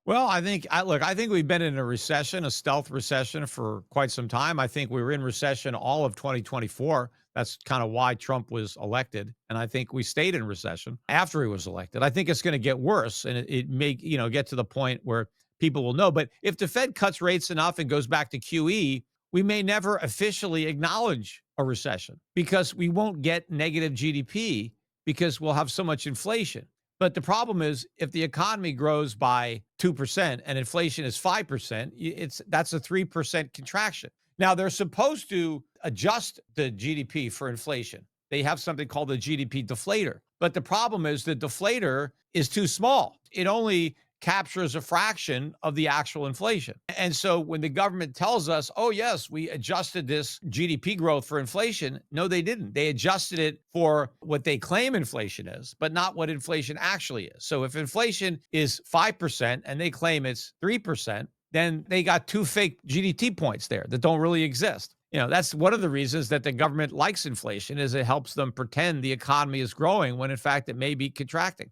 Well, I think we've been in a recession, a stealth recession for quite some time. I think we were in recession all of 2024. That's kind of why Trump was elected. And I think we stayed in recession after he was elected. I think it's going to get worse and it may, get to the point where people will know. But if the Fed cuts rates enough and goes back to QE, we may never officially acknowledge a recession because we won't get negative GDP because we'll have so much inflation. But the problem is if the economy grows by 2% and inflation is 5%, that's a 3% contraction. Now they're supposed to adjust the GDP for inflation. They have something called the GDP deflator. But the problem is the deflator is too small. It only captures a fraction of the actual inflation. And so when the government tells us, oh, yes, we adjusted this GDP growth for inflation, no, they didn't. They adjusted it for what they claim inflation is, but not what inflation actually is. So if inflation is 5% and they claim it's 3%, then they got two fake GDP points there that don't really exist. That's one of the reasons that the government likes inflation is it helps them pretend the economy is growing when in fact it may be contracting.